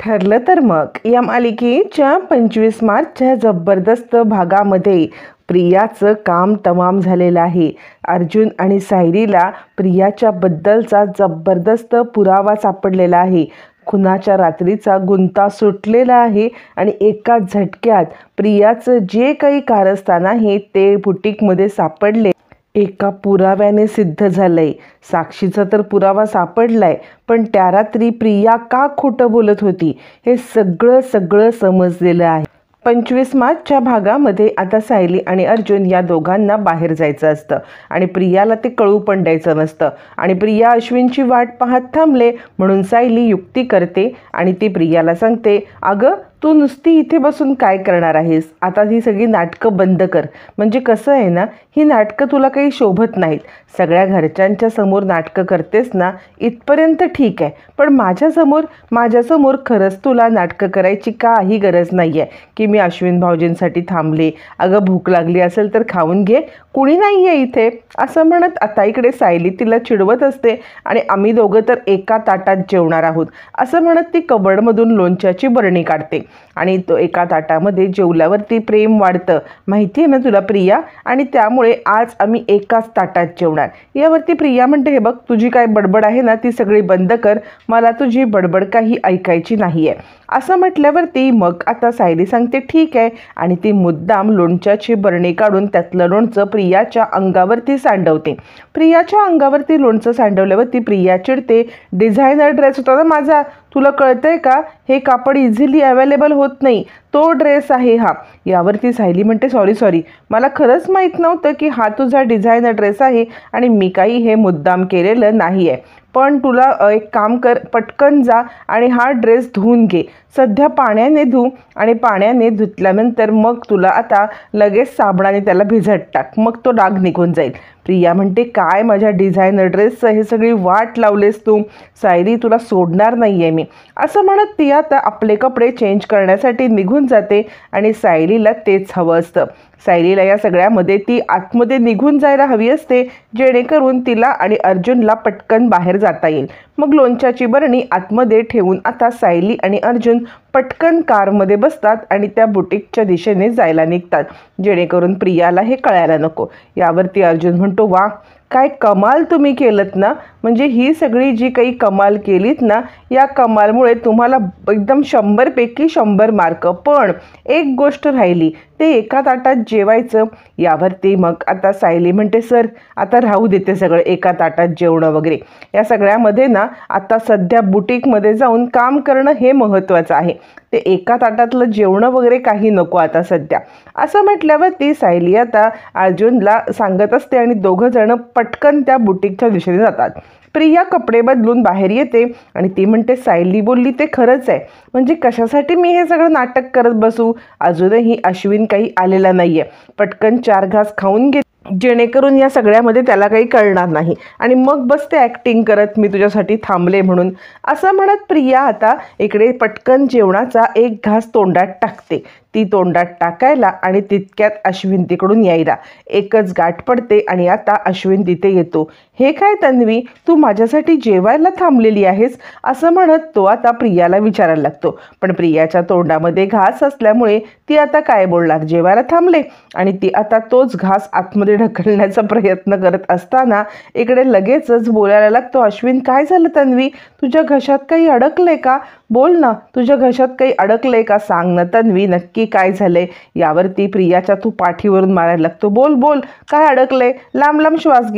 ठरलं तर मग या मालिकेच्या 25 मार्चच्या जबरदस्त भागामध्ये प्रियाचं काम तमाम झालेलं आहे। अर्जुन आणि सायलीला प्रियाच्या बद्दलचा जबरदस्त पुरावा सापडलेला आहे। खुनाच्या रात्रीचा गुंता सुटलेला आहे आणि एका झटक्यात प्रियाचं जे काही कारस्थान आहे ते बुटीकमध्ये सापडले एका पुराव्याने सिद्ध झालंय। साक्षीचा तर पुरावा सापडलाय, पण त्या रात्री प्रिया का खोटं बोलत होती हे सगळं समजलेलं आहे। 25 मार्चच्या भागामध्ये आता सायली आणि अर्जुन या दोघांना बाहेर जायचं असतं आणि प्रियाला ते कळू पण द्यायचं नसतं आणि प्रिया अश्विनची वाट पाहत थांबले म्हणून सायली युक्ती करते आणि ती प्रियाला सांगते, अगं तू नुसती इथे बसून काय करणार आहेस? आता ही सगळी नाटकं बंद कर। म्हणजे कसं आहे ना, ही नाटकं तुला काही शोभत नाहीत। सगळ्या घरच्यांच्या समोर नाटकं करतेस ना, इथपर्यंत ठीक आहे, पण माझ्यासमोर खरंच तुला नाटकं करायची काही गरज नाही आहे की मी अश्विन भाऊजींसाठी थांबले। अगं भूक लागली असेल तर खाऊन घे, कुणी नाही आहे इथे असं म्हणत आता इकडे सायली तिला चिडवत असते आणि आम्ही दोघं तर एका ताटात जेवणार आहोत असं म्हणत ती कबर्डमधून लोणच्याची बरणी काढते आणि तो एका ताटामध्ये जेवल्यावरती प्रेम वाढतं, माहिती आहे ना तुला प्रिया, आणि त्यामुळे आज आम्ही एकाच ताटात जेवणार। यावरती प्रिया म्हणते, हे बघ तुझी काय बडबड आहे ना ती सगळी बंद कर, मला तुझी बडबड काही ऐकायची नाही आहे असं म्हटल्यावरती मग आता सायली सांगते ठीक आहे आणि ती मुद्दाम लोणच्याची बरणी काढून त्यातलं लोणचं प्रियाच्या अंगावरती सांडवते। प्रियाच्या अंगावरती लोणचं सांडवल्यावरती प्रिया चिडते, डिझायनर ड्रेस होता ना माझा, तुला कळतंय का? हे कापड इझिली अवेलेबल होत नाही, तो ड्रेस आहे हा। यावरती सायली म्हणते, सॉरी मला खरंच माहीत नव्हतं की हा तुझा डिझायनर ड्रेस आहे आणि मी काही हे मुद्दाम केलेलं नाही आहे। पण तुला एक काम कर, पटकन जा आणि हा ड्रेस धुवून घे, सध्या पाण्याने धु आणि पाण्याने धुतल्यानंतर मग तुला आता लगेच साबणाने त्याला भिजत टाक, मग तो डाग निघून जाईल। प्रिया म्हणते, काय माझ्या डिझायनर ड्रेसचं हे सगळी वाट लावलेस तू, सायली तुला सोडणार नाही आहे मी असं म्हणत ती आता आपले कपडे चेंज करण्यासाठी निघून जाते आणि सायलीला तेच हवं असतं। सायलीला या सगळ्यामध्ये ती आतमध्ये निघून जायला हवी असते जेणेकरून तिला आणि अर्जुनला पटकन बाहेर जाता येईल। मग लोणच्याची बरणी आतमध्ये ठेवून आता सायली आणि अर्जुन पटकन कारमध्ये बसतात आणि त्या बुटीकच्या दिशेने जायला निघतात जेणेकरून प्रियाला हे कळायला नको। यावरती अर्जुन म्हणतो, वा काय कमाल तुम्ही केलत ना, म्हणजे ही सगळी जी काही कमाल केलीत ना, या कमालमुळे तुम्हाला एकदम 100 पैकी 100 मार्क, पण एक गोष्ट राहिली, ते एका ताटात जेवायचं। यावरती मग आता सायली म्हणते, सर आता राहू देते सगळं एका ताटात जेवणं वगैरे, या सगळ्यामध्ये ना आता सध्या बुटीकमध्ये जाऊन काम करणं हे महत्त्वाचं आहे, ते एका ताटातलं जेवणं वगैरे काही नको आता सध्या असं म्हटल्यावरती सायली आता अर्जुनला सांगत असते आणि दोघं जण पटकन त्या बुटीकच्या दिशेने जातात। प्रिया कपडे बदलून बाहेर येते आणि ती म्हणते, सायली बोलली ते खरंच आहे, म्हणजे कशासाठी मी हे सगळं नाटक करत बसू, अजूनही अश्विन काही आलेला नाही आहे, पटकन 4 घास खाऊन घे जेणेकरून या सगळ्यामध्ये त्याला काही कळणार नाही आणि मग बसते ॲक्टिंग करत मी तुझ्यासाठी थांबले म्हणून असं म्हणत प्रिया आता इकडे पटकन जेवणाचा एक घास तोंडात टाकते। ती तोंडात टाकायला आणि तितक्यात अश्विन तिकडून यायला एकच गाठ पडते आणि आता अश्विन तिथे येतो। हे काय तन्वी, तू माझ्यासाठी जेवायला थांबलेली आहेस असं म्हणत तो आता प्रियाला विचारायला लागतो, पण प्रियाच्या तोंडामध्ये घास असल्यामुळे ती आता काय बोलणार, जेवायला थांबले, आणि ती आता तोच घास आतमध्ये ढकलण्याचा प्रयत्न करत असताना इकडे लगेचच बोलायला लागतो, अश्विन काय झालं तन्वी, तुझ्या घशात काही अडकलंय का, बोल ना, तुझ्या घशात काही अडकलंय का, सांग ना तन्वी नक्की काय झालंय। यावरती प्रियाच्या तू पाठीवरून मारायला लागतो, बोल काय अडकलंय, लांब श्वास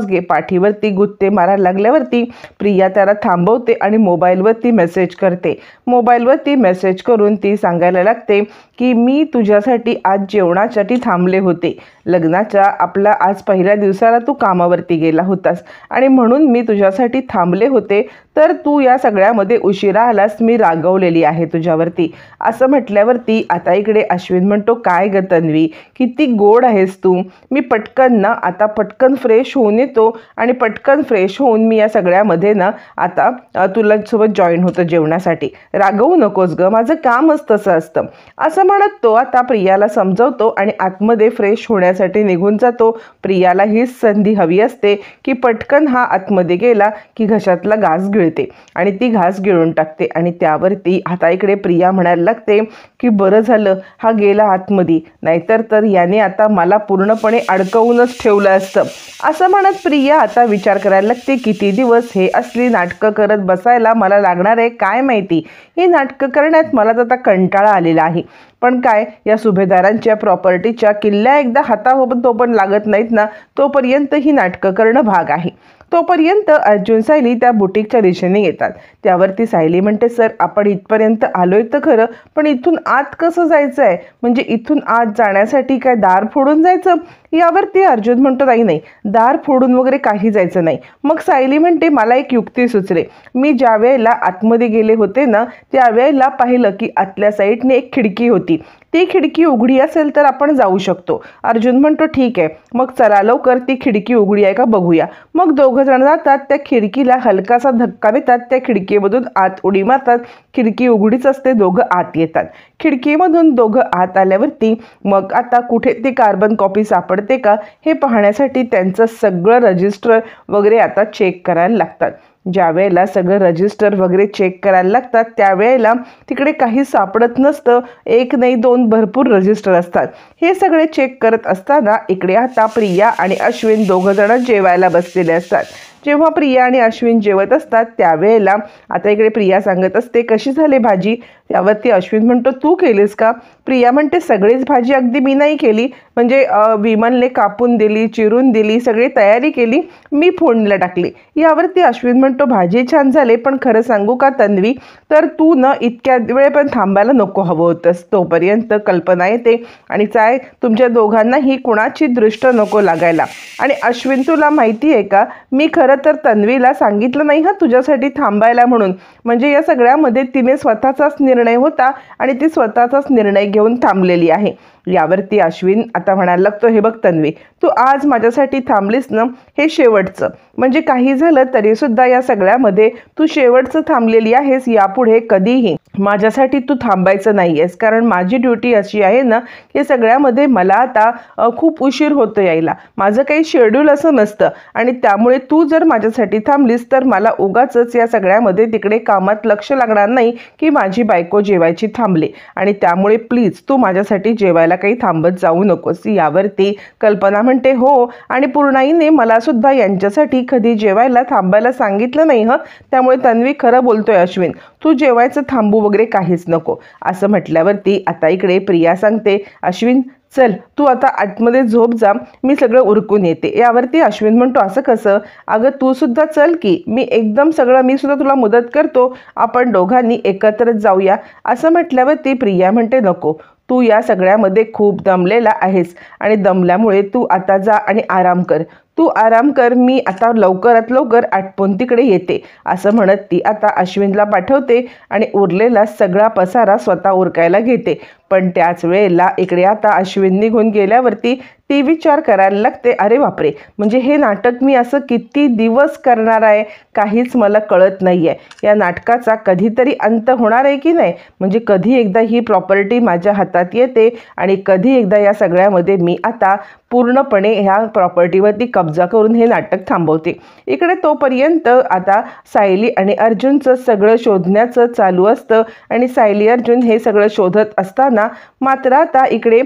घे। पाठीवरती गुत्ते मारायला लागल्यावरती प्रिया त्याला थांबवते आणि मोबाईलवरती मेसेज करते। मोबाईलवरती मेसेज करून ती सांगायला लागते की मी तुझ्यासाठी आज जेवणासाठी थांबले होते, लग्नाच्या आपला आज पहिल्या दिवसाला तू कामावरती गेला होतास आणि म्हणून मी तुझ्यासाठी थांबले होते, तर तू या सगळ्यामध्ये उशिरा आलास, मी रागवलेली आहे तुझ्यावरती असं म्हटल्यावरती म्हटल्यावरती आता इकडे अश्विन म्हणतो, काय ग तन्वी, किती गोड आहेस तू. मी पटकन ना आता पटकन फ्रेश होऊन येतो आणि पटकन फ्रेश होऊन मी या सगळ्यामध्ये ना आता तुला सोबत जॉईन होतं जेवणासाठी. रागवू नकोस ग, माझं कामच तसं असतं. असं म्हणत तो आता प्रियाला समजवतो आणि आतमध्ये फ्रेश होण्यासाठी निघून जातो. प्रियाला हीच संधी हवी असते की पटकन हा आतमध्ये गेला की घशातला घास गिळते आणि ती घास गिळून टाकते. आणि त्यावरती आता इकडे प्रिया म्हणायला लागते की बरं झालं हा गेला आतमध्ये, नाहीतर तर याने आता मला पूर्णपणे अडकवूनच ठेवलं असतं. असं म्हणत प्रिया आता विचार करायला लागते, किती दिवस हे असली नाटकं करत बसायला मला लागणार आहे काय माहिती. ही नाटकं करण्यात मला तर आता कंटाळा आलेला आहे. पण काय, या सुभेदारांच्या प्रॉपर्टीच्या किल्ल्या एकदा हातासोबत तो पण लागत नाहीत ना, तोपर्यंत ही नाटकं करणं भाग आहे. तोपर्यंत अर्जुन सायली त्या बुटीकच्या दिशेने येतात. त्यावरती सायली म्हणते, सर आपण इथपर्यंत आलोय तर खरं, पण इथून आत कसं जायचं आहे, म्हणजे इथून आत जाण्यासाठी काय दार फोडून जायचं. यावरती अर्जुन म्हणतो, नाही दार फोडून वगैरे काही जायचं नाही. मग सायली म्हणते, मला एक युक्ती सुचले. मी ज्या वेळेला आतमध्ये गेले होते ना त्यावेळेला पाहिलं की आतल्या साईडने एक खिडकी होती, ती खिडकी उघडी असेल तर आपण जाऊ शकतो. अर्जुन म्हणतो, ठीक आहे, मग चला लवकर ती खिडकी उघडी आहे का बघूया. मग दोघं जण जातात, त्या खिडकीला हलकासा धक्का देतात, त्या खिडकीमधून आत उडी मारतात. खिडकी उघडीच असते, दोघं आत येतात. खिडकीमधून दोघं आत आल्यावरती मग आता कुठे ती कार्बन कॉपी सापडते का हे पाहण्यासाठी त्यांचं सगळं रजिस्टर वगैरे आता चेक करायला लागतात. ज्या वेळेला सगळं रजिस्टर वगैरे चेक करायला लागतात त्यावेळेला तिकडे काही सापडत नसतं. एक नाही दोन भरपूर रजिस्टर असतात. हे सगळे चेक करत असताना इकडे आता प्रिया आणि अश्विन दोघं जण जेवायला बसलेले असतात. जेव्हा प्रिया आणि अश्विन जेवत असतात त्यावेळेला आता इकडे प्रिया सांगत असते, कशी झाली भाजी. त्यावरती अश्विन म्हणतो, तू केलीस का. प्रिया म्हणते, सगळीच भाजी अगदी मी नाही केली, म्हणजे विमलने कापून दिली, चिरून दिली, सगळी तयारी केली, मी फोडणीला टाकली. यावरती अश्विन म्हणतो, भाजी छान झाले, पण खरं सांगू का तन्वी, तर तू न इतक्या वेळ पण थांबायला नको हवं होतंस. तोपर्यंत कल्पना येते आणि काय तुमच्या दोघांनाही कुणाची दृष्ट नको लागायला. आणि अश्विन तुला माहिती आहे का, मी खरं तर तन्वीला सांगितलं नाही हा तुझ्यासाठी थांबायला म्हणून. म्हणजे या सगळ्यामध्ये तिने स्वतःचाच निर्णय होता आणि ती स्वतःचाच निर्णय घेऊन थांबलेली आहे. यावरती अश्विन आता म्हणायला लागतो, हे बघ तन्वी, तू आज माझ्यासाठी थांबलीस ना, हे शेवटचं, म्हणजे काही झालं तरी सुद्धा या सगळ्यामध्ये तू शेवटचं थांबलेली आहेस. यापुढे कधीही माझ्यासाठी तू थांबायचं नाही आहेस, कारण माझी ड्युटी अशी आहे ना, हे सगळ्यामध्ये मला आता खूप उशीर होतो यायला, माझं काही शेड्यूल असं नसतं. आणि त्यामुळे तू जर माझ्यासाठी थांबलीस तर मला उगाचच या सगळ्यामध्ये तिकडे कामात लक्ष लागणार नाही की माझी बायको जेवायची थांबले. आणि त्यामुळे प्लीज तू माझ्यासाठी जेवायला काही थांबत जाऊ नकोस. यावरती कल्पना म्हणते, हो, आणि पूर्णाईने मला सुद्धा यांच्यासाठी कधी जेवायला थांबायला सांगितलं नाही हं, त्यामुळे तन्वी खरं बोलतोय अश्विन, तू जेवायचं थांबू वगैरे काहीच नको. असं म्हटल्यावरती आता इकडे प्रिया सांगते, अश्विन चल तू आता आतमध्ये झोप जा, मी सगळं उरकून येते. यावरती अश्विन म्हणतो, असं कसं, अगं तू सुद्धा चल की, मी एकदम सगळं मी सुद्धा तुला मदत करतो, आपण दोघांनी एकत्रच जाऊया. असं म्हटल्यावरती प्रिया म्हणते, नको, तू या सगळ्यामध्ये खूप दमलेला आहेस आणि दमल्यामुळे तू आता जा आणि आराम कर, तू आराम कर, मी आता लवकरात लवकर आटपून तिकडे येते. असं म्हणत ती आता अश्विनला पाठवते आणि उरलेला सगळा पसारा स्वतः उरकायला घेते. पण त्याच वेळेला इकडे आता अश्विन निघून गेल्यावरती ती विचार करायला लागते, अरे बापरे, म्हणजे हे नाटक मी असं किती दिवस करणार आहे, काहीच मला कळत नाही आहे. या नाटकाचा कधीतरी अंत होणार आहे की नाही, म्हणजे कधी एकदा ही प्रॉपर्टी माझ्या हातात येते आणि कधी एकदा या सगळ्यामध्ये मी आता पूर्णपणे ह्या प्रॉपर्टीवरती कब्जा करून हे नाटक थांबवते. इकडे तोपर्यंत आता सायली आणि अर्जुनचं सगळं शोधण्याचं चालू असतं आणि सायली अर्जुन हे सगळं शोधत असताना मात्र आता इकडे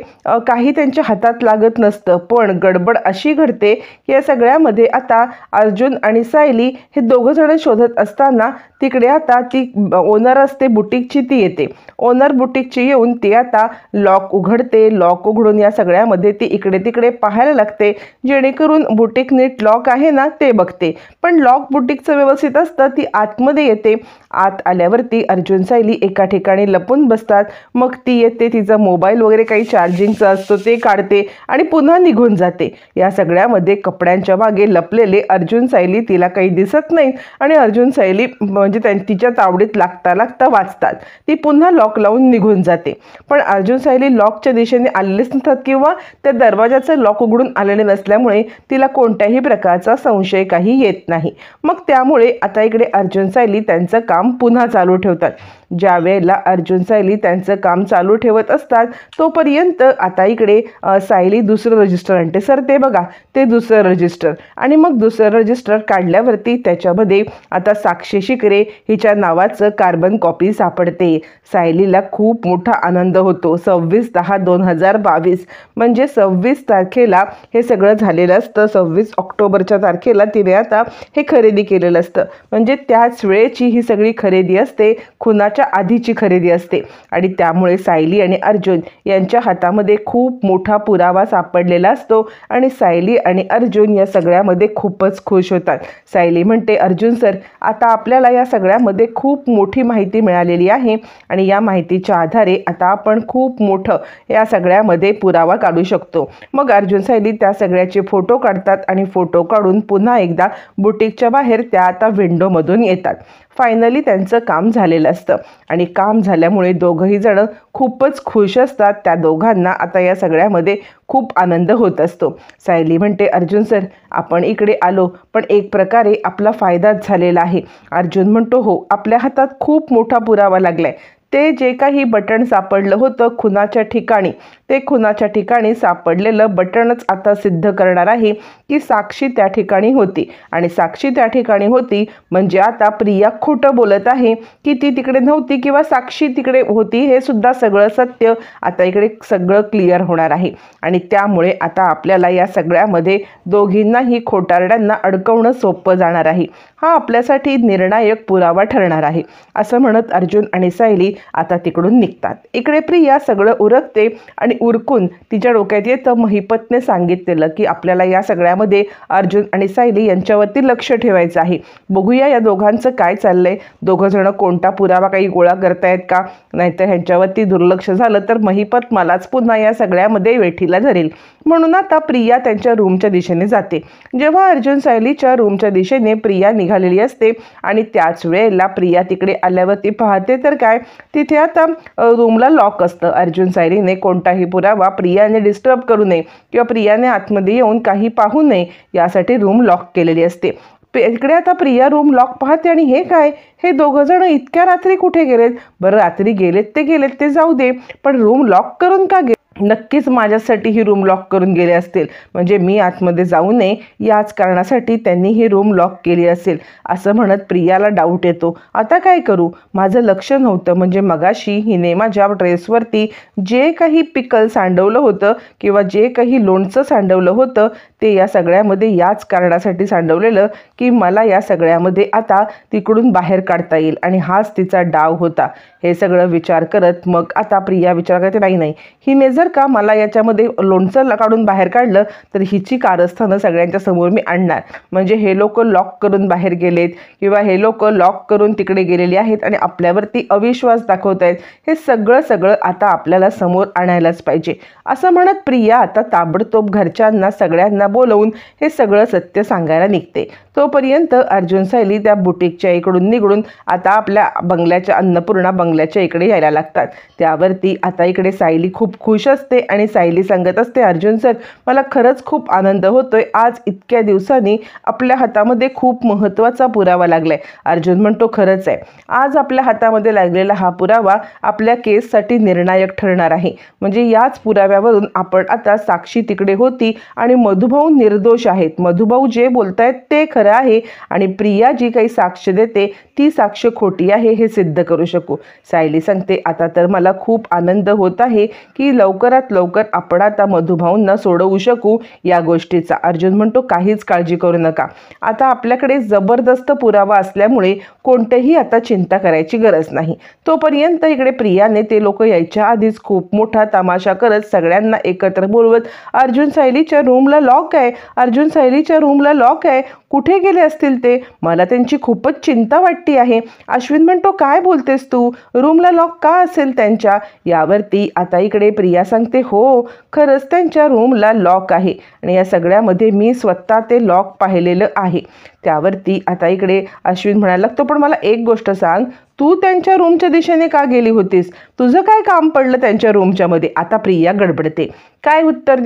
काही त्यांच्या हातात लागत नसतं. पण गडबड अशी घडते की या सगळ्यामध्ये आता अर्जुन आणि सायली हे दोघं जण शोधत असताना तिकडे आता ती ओनर असते बुटीकची, ती येते. ओनर बुटीकची येऊन ती आता लॉक उघडते. लॉक उघडून या सगळ्यामध्ये ती इकडे तिकडे पाहायला लागते, जेणेकरून बुटीक नीट लॉक आहे ना ते बघते. पण लॉक बुटीकचं व्यवस्थित असतं. ती आतमध्ये येते. आत आल्यावरती अर्जुन सायली एका ठिकाणी लपून बसतात. मग ती येते, तिचा मोबाईल वगैरे काही चार्जिंगचा असतो ते काढते आणि पुन्हा निघून जाते. या सगळ्यामध्ये कपड्यांच्या मागे लपलेले अर्जुन सायली तिला काही दिसत नाही आणि अर्जुन सायली म्हणजे तिच्या तावडीत लागता लागता वाचतात. ती पुन्हा लॉक लॉक लावून निघून जाते. पण अर्जुन सायली लॉकच्या दिशेने आलेलेच नसतात किंवा त्या दरवाजाचं लॉक उघडून आलेले नसल्यामुळे तिला कोणत्याही प्रकारचा संशय काही येत नाही. मग त्यामुळे आता इकडे अर्जुन सायली त्यांचं काम पुन्हा चालू ठेवतात. ज्या वेळेला अर्जुन सायली त्यांचं काम चालू ठेवत असतात तोपर्यंत आता इकडे सायली दुसरं रजिस्टर आणते. सर ते बघा, ते दुसरं रजिस्टर. आणि मग दुसरं रजिस्टर काढल्यावरती त्याच्यामध्ये आता साक्षी शिकरे हिच्या नावाचं कार्बन कॉपी सापडते. सायलीला खूप मोठा आनंद होतो. 26/10/2022 म्हणजे 26 तारखेला हे सगळं झालेलं असतं. 26 ऑक्टोबरच्या तारखेला तिने आता हे खरेदी केलेलं असतं. म्हणजे त्याच वेळेची ही सगळी खरेदी असते, खुनाच्या आधीची खरेदी असते. आणि त्यामुळे सायली आणि अर्जुन यांच्या हातामध्ये खूप मोठा पुरावा सापडलेला असतो आणि सायली आणि अर्जुन या सगळ्यामध्ये खूपच खुश होतात. सायली म्हणते, अर्जुन सर, आता आपल्याला या सगळ्यामध्ये खूप मोठी माहिती मिळालेली आहे आणि या माहितीच्या आधारे आता आपण खूप मोठं या सगळ्यामध्ये पुरावा काढू शकतो. मग अर्जुन सायली त्या सगळ्याचे फोटो काढतात आणि फोटो काढून पुन्हा एकदा बुटीकच्या बाहेर त्या आता विंडोमधून येतात. फायनली त्यांचं काम झालेलं असतं आणि काम झाल्यामुळे दोघंही जण खूपच खुश असतात. त्या दोघांना आता या सगळ्यामध्ये खूप आनंद होत असतो. सायली म्हणते, अर्जुन सर, आपण इकडे आलो पण एक प्रकारे आपला फायदाच झालेला आहे. अर्जुन म्हणतो, हो, आपल्या हातात खूप मोठा पुरावा लागलाय. ते जे काही बटण सापडलं होतं खुनाच्या ठिकाणी, ते खुनाच्या ठिकाणी सापडलेलं बटणच आता सिद्ध करणार आहे की साक्षी त्या ठिकाणी होती. आणि साक्षी त्या ठिकाणी होती म्हणजे आता प्रिया खोटं बोलत आहे की ती तिकडे नव्हती किंवा साक्षी तिकडे होती. हे सुद्धा सगळं सत्य आता इकडे सगळं क्लिअर होणार आहे. आणि त्यामुळे आता आपल्याला या सगळ्यामध्ये दोघींनाही खोटारड्यांना अडकवणं सोपं जाणार आहे. हा आपल्यासाठी निर्णायक पुरावा ठरणार आहे. असं म्हणत अर्जुन आणि सायली आता तिकडून निघतात. इकडे प्रिया सगळं उरकते आणि उरकून तिच्या डोक्यात येतं, महिपतने सांगितलेलं की आपल्याला या सगळ्यामध्ये अर्जुन आणि सायली यांच्यावरती लक्ष ठेवायचं आहे. बघूया या दोघांचं काय चाललंय, दोघं जण कोणता पुरावा काही गोळा करतायत का, नाहीतर ह्यांच्यावरती दुर्लक्ष झालं तर महिपत मलाच पुन्हा या सगळ्यामध्ये वेठीला धरेल. म्हणून आता प्रिया त्यांच्या रूमच्या दिशेने जाते. जेव्हा अर्जुन सायलीच्या रूमच्या दिशेने प्रिया निघालेली असते आणि त्याच वेळेला प्रिया तिकडे आल्यावरती पाहते तर काय, तिथे आता रूमला लॉक असतं. अर्जुन सायलीने कोणताही पुरावा प्रियाने डिस्टर्ब करू नये किंवा प्रियाने आतमध्ये येऊन काही पाहू नये यासाठी रूम लॉक केलेली असते. इकडे आता प्रिया रूम लॉक पाहते आणि हे काय, हे दोघं जण इतक्या रात्री कुठे गेलेत? बरं, रात्री गेलेत ते जाऊ दे, पण रूम लॉक करून का गेले? नक्कीच माझ्यासाठी ही रूम लॉक करून गेले असतील, म्हणजे मी आतमध्ये जाऊ नये याच कारणासाठी त्यांनी ही रूम लॉक केली असेल. असं म्हणत प्रियाला डाऊट येतो. आता काय करू, माझं लक्ष नव्हतं. म्हणजे मगाशी हिने माझ्या ड्रेसवरती जे काही पिकल सांडवलं होतं किंवा जे काही लोणचं सांडवलं होतं ते या सगळ्यामध्ये याच कारणासाठी सांडवलेलं की मला या सगळ्यामध्ये आता तिकडून बाहेर काढता येईल आणि हाच तिचा डाव होता. हे सगळं विचार करत मग आता प्रिया विचार करते, नाही, हिने जर का मला याच्यामध्ये लोणचं काढून बाहेर काढलं तर हिची कारस्थानं सगळ्यांच्या समोर मी आणणार. म्हणजे हे लोक लॉक करून बाहेर गेलेत किंवा हे लोक लॉक करून तिकडे गेलेली आहेत आणि आपल्यावरती अविश्वास दाखवत आहेत. हे सगळं आता आपल्याला समोर आणायलाच पाहिजे. असं म्हणत प्रिया आता ताबडतोब घरच्यांना सगळ्यांना बोलवून हे सगळं सत्य सांगायला निघते. तोपर्यंत अर्जुन सायली त्या बुटीकच्या इकडून निघून आता आपल्या बंगल्याच्या अन्नपूर्णा बंगल्याच्या इकडे यायला लागतात. त्यावरती आता इकडे सायली खूप खुश असते आणि सायली सांगत असते, अर्जुन सर, मला खरंच खूप आनंद होतोय. आज इतक्या दिवसांनी आपल्या हातामध्ये खूप महत्त्वाचा पुरावा लागलाय. अर्जुन म्हणतो, खरंच आहे, आज आपल्या हातामध्ये लागलेला हा पुरावा आपल्या केससाठी निर्णायक ठरणार आहे. म्हणजे याच पुराव्यावरून आपण आता साक्षी तिकडे होती आणि मधुभाऊ निर्दोष आहेत, मधुभाऊ जे बोलतायत ते खरं आहे आणि प्रिया जी काही साक्ष देते ती साक्ष खोटी आहे हे सिद्ध करू शकू. सायली सांगते, आता तर मला खूप आनंद होत आहे की लवकरात लवकर आपण आता मधुभाऊंना सोडवू शकू या गोष्टीचा. अर्जुन म्हणतो, काहीच काळजी करू नका, आता आपल्याकडे जबरदस्त पुरावा असल्यामुळे कोणतेही आता चिंता करायची गरज नाही. तोपर्यंत इकडे प्रियाने ते लोक यायच्या आधीच खूप मोठा तमाशा करत सगळ्यांना एकत्र बोलवत, अर्जुन सायलीच्या रूमला लॉक आहे, अर्जुन सायलीच्या रूमला लॉक आहे, कुठे गेले असतील ते, मला त्यांची खूपच चिंता वाटते आहे. अश्विन म्हणतो, काय बोलतेस तू, रूमला लॉक का असेल त्यांच्या? यावरती आता इकडे प्रिया सांगते, हो, खरंच त्यांच्या रूमला लॉक आहे आणि या सगळ्यामध्ये मी स्वतः ते लॉक पाहिलेलं आहे. त्यावरती आता इकडे अश्विन म्हणायला लागतो, पण मला एक गोष्ट सांग, तू त्यांच्या रूमच्या दिशेने का गेली होतीस? तुझं काय काम पडलं त्यांच्या रूमच्या मध्ये? आता प्रिया गडबडते, काय उत्तर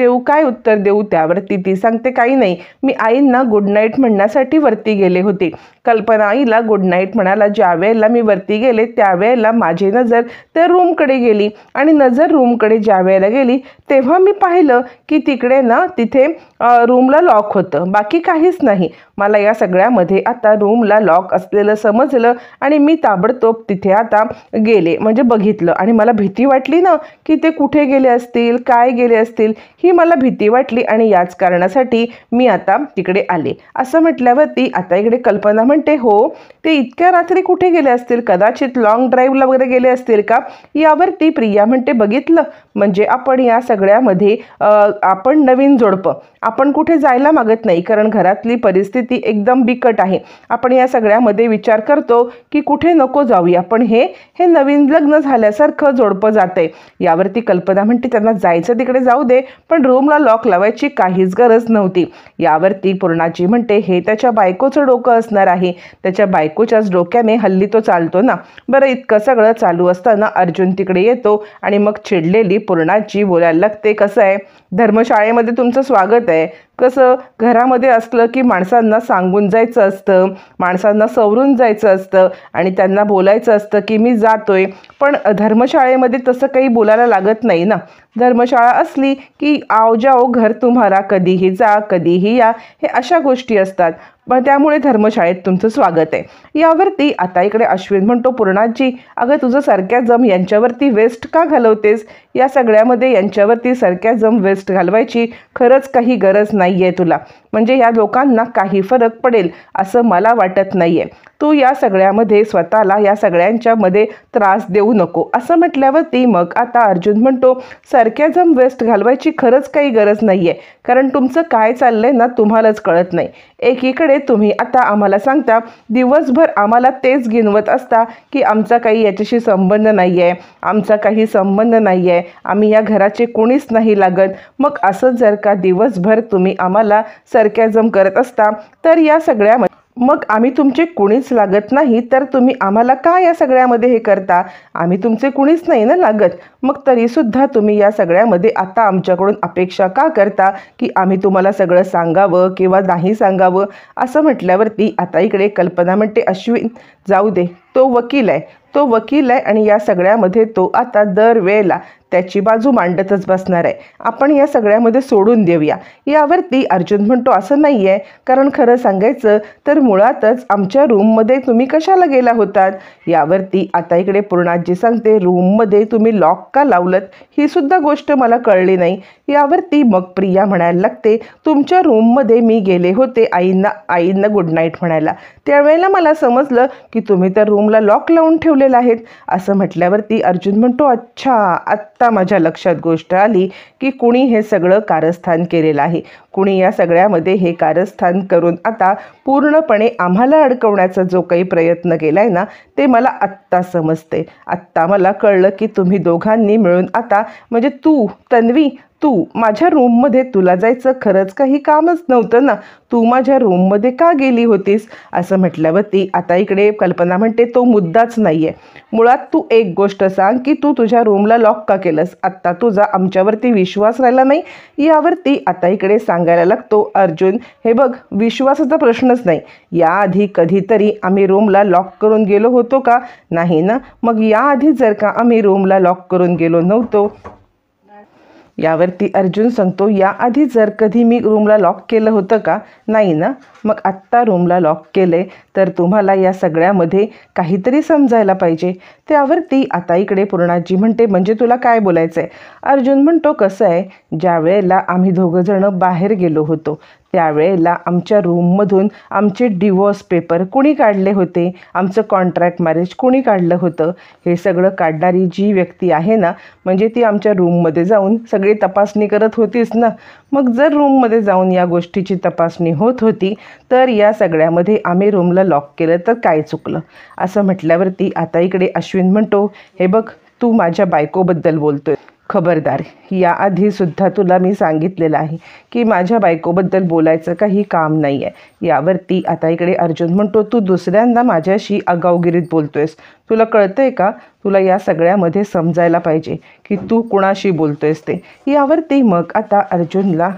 देऊ? त्यावरती ती सांगते, काही नाही, मी आईंना गुड नाईट म्हणण्यासाठी वरती गेले होते. कल्पना आईला गुड नाईट म्हणाला. ज्या वेळेला मी वरती गेले त्यावेळेला माझी नजर त्या रूमकडे गेली आणि नजर रूमकडे ज्या वेळेला गेली तेव्हा मी पाहिलं की तिकडे ना तिथे रूमला लॉक होतं, बाकी काहीच नाही. मला या सगळ्यामध्ये आता रूमला लॉक असलेलं समजलं आणि मी ताबडतोब तिथे आता गेले, म्हणजे बघितलं, आणि मला भीती वाटली ना की ते कुठे गेले असतील, काय गेले असतील, ही मला भीती वाटली आणि याच कारणासाठी मी आता तिकडे आले. असं म्हटल्यावरती आता इकडे कल्पना म्हणते, हो ते इतक्या रात्री कुठे गेले असतील? कदाचित लॉंग ड्राईव्हला वगैरे गेले असतील का? यावरती प्रिया म्हणते, बघितलं, म्हणजे आपण या सगळ्यामध्ये आपण नवीन जोडपं, आपण कुठे जायला मागत नाही कारण घरातली परिस्थिती एकदम बिकट आहे. आपण या सगळ्यामध्ये विचार करतो की कुठे नको जाऊया, पण हे नवीन लग्न झाल्यासारखं जोडपं जातंय. यावरती कल्पना म्हणते, त्यांना जायचं तिकडे जाऊ दे, पण रूमला लॉक लावायची काहीच गरज नव्हती. यावरती पूर्णाजी म्हणते, हे त्याच्या बायकोचं डोकं असणार आहे, त्याच्या बायकोच्याच डोक्याने हल्ली तो चालतो ना. बरं, इतकं सगळं चालू असताना अर्जुन तिकडे येतो आणि मग चिडलेली पूर्णाजी बोलायला लागते, कसं आहे, धर्मशाळेमध्ये तुमचं स्वागत आहे. कसं घरामध्ये असलं की माणसांना सांगून जायचं असतं, माणसांना सवरून जायचं असतं आणि त्यांना बोलायचं असतं की मी जातोय. पण धर्मशाळेमध्ये तसं काही बोलायला लागत नाही ना. धर्मशाळा असली की आओ जाओ घर तुम्हाला, कधीही जा कधीही या, हे अशा गोष्टी असतात. मग त्यामुळे धर्मशाळेत तुमचं स्वागत आहे. यावरती आता इकडे अश्विन म्हणतो, पूर्णाजी अगं तुझं सरकॅझम यांच्यावरती वेस्ट का घालवतेस? या सगळ्यामध्ये यांच्यावरती सरकॅझम वेस्ट घालवायची खरंच काही गरज नाही आहे तुला, म्हणजे या लोकांना काही फरक पडेल असं मला वाटत नाही आहे. तू या सगळ्यामध्ये स्वतःला या सगळ्यांच्यामध्ये त्रास देऊ नको. असं म्हटल्यावरती मग आता अर्जुन म्हणतो, सरकॅझम वेस्ट घालवायची खरंच काही गरज नाही आहे, कारण तुमचं काय चाललंय ना तुम्हालाच कळत नाही. एकीकडे तुम्ही आता आम्हाला सांगता, दिवसभर आम्हाला तेच गिनवत असता की आमचा काही याच्याशी संबंध नाही आहे, आमचा काही संबंध नाही आहे, आम्ही या घराचे कोणीच नाही लागत. मग असं जर का दिवसभर तुम्ही आम्हाला सरकॅझम करत असता तर या सगळ्यामध्ये मग आम्ही तुमचे कुणीच लागत नाही तर तुम्ही आम्हाला का या सगळ्यामध्ये हे करता? आम्ही तुमचे कुणीच नाही ना लागत, मग तरीसुद्धा तुम्ही या सगळ्यामध्ये आता आमच्याकडून अपेक्षा का करता की आम्ही तुम्हाला सगळं सांगावं किंवा नाही सांगावं? असं म्हटल्यावरती आता इकडे कल्पना म्हणते, अश्विन जाऊ दे, तो वकील आहे आणि या सगळ्यामध्ये तो आता दरवेळेला त्याची बाजू मांडतच बसणार आहे, आपण या सगळ्यामध्ये सोडून देऊया. यावरती अर्जुन म्हणतो, असं नाही आहे, कारण खरं सांगायचं तर मुळातच आमच्या रूममध्ये तुम्ही कशाला गेला होतात? यावरती आता इकडे पूर्णाजी सांगते, रूममध्ये तुम्ही लॉक का लावलत ही सुद्धा गोष्ट मला कळली नाही. यावरती मग प्रिया म्हणायला लागते, तुमच्या रूममध्ये मी गेले होते आईंना गुड नाईट म्हणायला, त्यावेळेला मला समजलं की तुम्ही तर रूमला लॉक लावून ठेवलेलं आहेत. असं म्हटल्यावरती अर्जुन म्हणतो, अच्छा आत्ता माझ्या लक्षात गोष्ट आली की कुणी हे सगळं कारस्थान केलेलं आहे, कुणी या सगळ्यामध्ये हे कारस्थान करून आता पूर्णपणे आम्हाला अडकवण्याचा जो काही प्रयत्न केला आहे ना ते मला आत्ता समजते. आत्ता मला कळलं की तुम्ही दोघांनी मिळून आता, म्हणजे तू तन्वी, तू माझ्या रूममध्ये तुला जायचं खरंच काही कामच नव्हतं ना, तू माझ्या रूममध्ये का गेली होतीस? असं म्हटल्यावरती आता इकडे कल्पना म्हणते, तो मुद्दाच नाही आहे. मुळात तू एक गोष्ट सांग की तू तुझ्या रूमला लॉक का केलंस? आत्ता तुझा आमच्यावरती विश्वास राहिला नाही. यावरती आता इकडे सांगायला लागतो अर्जुन, हे बघ, विश्वासाचा प्रश्नच नाही. याआधी कधीतरी आम्ही रूमला लॉक करून गेलो होतो का? नाही ना. मग याआधी जर का आम्ही रूमला लॉक करून गेलो नव्हतो, यावरती अर्जुन सांगतो, याआधी जर कधी मी रूमला लॉक केलं होतं का? नाही ना. मग आत्ता रूमला लॉक केले तर तुम्हाला या सगळ्यामध्ये काहीतरी समजायला पाहिजे. त्यावरती आता इकडे पूर्णाजी म्हणते, म्हणजे तुला काय बोलायचं आहे? अर्जुन म्हणतो, कसं आहे, ज्या वेळेला आम्ही दोघंजणं बाहेर गेलो होतो त्यावेळेला आमच्या रूममधून आमचे डिवोर्स पेपर कुणी काढले होते, आमचं कॉन्ट्रॅक्ट मॅरेज कुणी काढलं होतं, हे सगळं काढणारी जी व्यक्ती आहे ना, म्हणजे ती आमच्या रूममध्ये जाऊन सगळी तपासणी करत होतीच ना. मग जर रूममध्ये जाऊन या गोष्टीची तपासणी होत होती तर या सगळ्यामध्ये आम्ही रूमला लॉक केलं तर काय चुकलं? असं म्हटल्यावरती आता इकडे अश्विन म्हणतो, हे बघ, तू माझ्या बायकोबद्दल बोलतोय, खबरदार, याआधीसुद्धा तुला मी सांगितलेलं आहे की माझ्या बायकोबद्दल बोलायचं काही काम नाही आहे. यावरती आता इकडे अर्जुन म्हणतो, तू दुसऱ्यांदा माझ्याशी आगाऊगिरीत बोलतोयस, तुला कळतंय का? तुला या सगळ्यामध्ये समजायला पाहिजे की तू कुणाशी बोलतोयस ते. यावरती मग आता अर्जुनला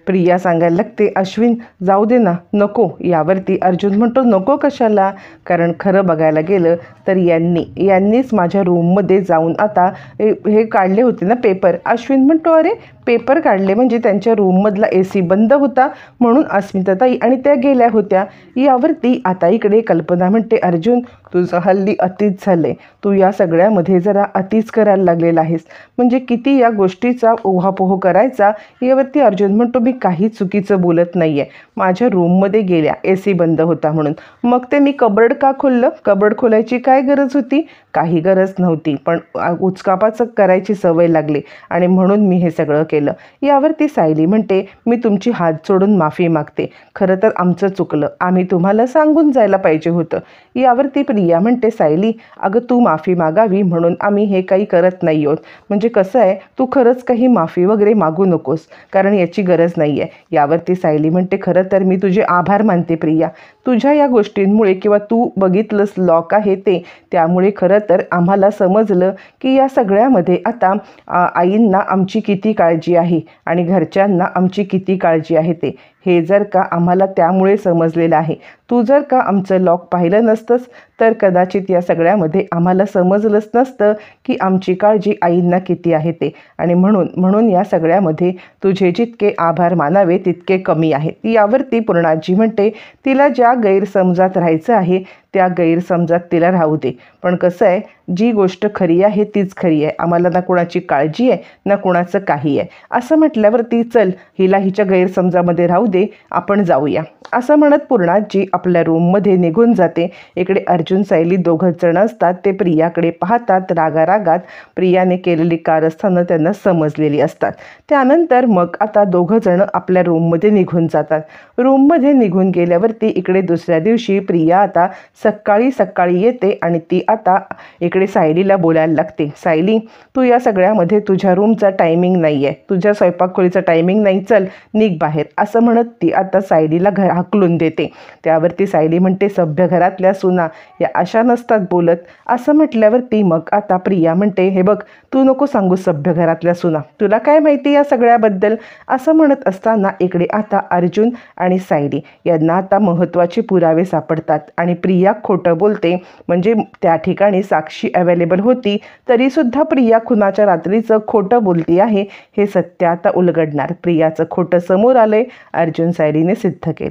प्रिया सांगायला लागते, अश्विन जाऊ दे ना, नको. यावरती अर्जुन म्हणतो, नको कशाला? कारण खरं बघायला गेलं तर यांनीच माझ्या रूममध्ये जाऊन आता हे काढले होते ना पेपर. अश्विन म्हणतो, अरे पेपर काढले म्हणजे त्यांच्या रूममधला AC बंद होता म्हणून अस्मिताताई आणि त्या गेल्या होत्या. यावरती आता इकडे कल्पना म्हणते, अर्जुन तुझं हल्ली अतिच झालं आहे, तू या सगळ्यामध्ये जरा अतिच करायला लागलेला आहेस. म्हणजे किती या गोष्टीचा ओहापोह करायचा. यावरती अर्जुन म्हणतो, मी काही चुकीचं बोलत नाही आहे. माझ्या रूममध्ये गेल्या, AC बंद होता म्हणून. मग ते मी कबर्ड का खोललं? कबर्ड खोलायची काय गरज होती? काही गरज नव्हती, पण उचकापाचक करायची सवय लागली आणि म्हणून मी हे सगळं केलं. यावरती सायली म्हणते, मी तुमची हात जोडून माफी मागते. खरं तर आमचं चुकलं, आम्ही तुम्हाला सांगून जायला पाहिजे होतं. यावरती प्रिया म्हणते, सायली अगं तू माफी मागावी म्हणून आम्ही हे काही करत नाही आहोत. म्हणजे कसं आहे, तू खरंच काही माफी वगैरे मागू नकोस, कारण याची गरज नाही आहे. यावरती सायली म्हणते, खरं तर मी तुझे आभार मानते प्रिया. तुझ्या या गोष्टींमुळे किंवा तू बघितलंस लॉक आहे ते, त्यामुळे खरं तर आम्हाला समजलं की या सगळ्यामध्ये आता आईंना आमची किती काळजी आहे आणि घरच्यांना आमची किती काळजी आहे ते. हे जर का आम्हाला त्यामुळे समजलेलं आहे. तू जर का आमचं लॉक पाहिलं नसतंस तर कदाचित या सगळ्यामध्ये आम्हाला समजलंच नसतं की आमची काळजी आईंना किती आहे ते. आणि म्हणून या सगळ्यामध्ये तुझे जितके आभार मानावे तितके कमी आहेत. यावरती पूर्णाजी म्हणते, तिला ज्या गैरसमजात राहायचं आहे त्या गैरसमजात तिला राहू दे. पण कसं आहे, जी गोष्ट खरी आहे तीच खरी आहे. आम्हाला ना कोणाची काळजी आहे ना कोणाचं काही आहे. असं म्हटल्यावरती चल हिला हिच्या गैरसमजामध्ये राहू दे, आपण जाऊया. असं म्हणत पूर्णाजी आपल्या रूममध्ये निघून जाते. इकडे अर्जुन सायली दोघंच जण असतात. ते प्रियाकडे पाहतात. रागारागात प्रियाने केलेली कारस्थानं त्यांना समजलेली असतात. त्यानंतर मग आता दोघं जण आपल्या रूममध्ये निघून जातात. रूममध्ये निघून गेल्यावरती इकडे दुसऱ्या दिवशी प्रिया आता सकाळी येते आणि ती आता इकडे सायलीला बोलायला लागते, सायली तू या सगळ्यामध्ये तुझ्या रूमचा टायमिंग नाही आहे, तुझ्या स्वयंपाकखोलीचा टायमिंग नाही, चल निघ बाहेर. असं म्हणत ती आता सायलीला हाकलून देते. त्यावरती सायली म्हणते, सभ्य घरातल्या सुना या अशा नसतात बोलत. असं म्हटल्यावरती मग आता प्रिया म्हणते, हे बघ तू नको सांगू सभ्य घरातल्या सुना, तुला काय माहिती या सगळ्याबद्दल. असं म्हणत असताना इकडे आता अर्जुन आणि सायली यांना आता महत्त्वाचे पुरावे सापडतात आणि प्रिया खोटं बोलते. म्हणजे त्या ठिकाणी साक्षी अवेलेबल होती तरीसुद्धा प्रिया खुनाच्या रात्रीचं खोटं बोलती आहे हे सत्य आता उलगडणार. प्रियाचं खोटं समोर आलंय, अर्जुन सायलीने सिद्ध केलं.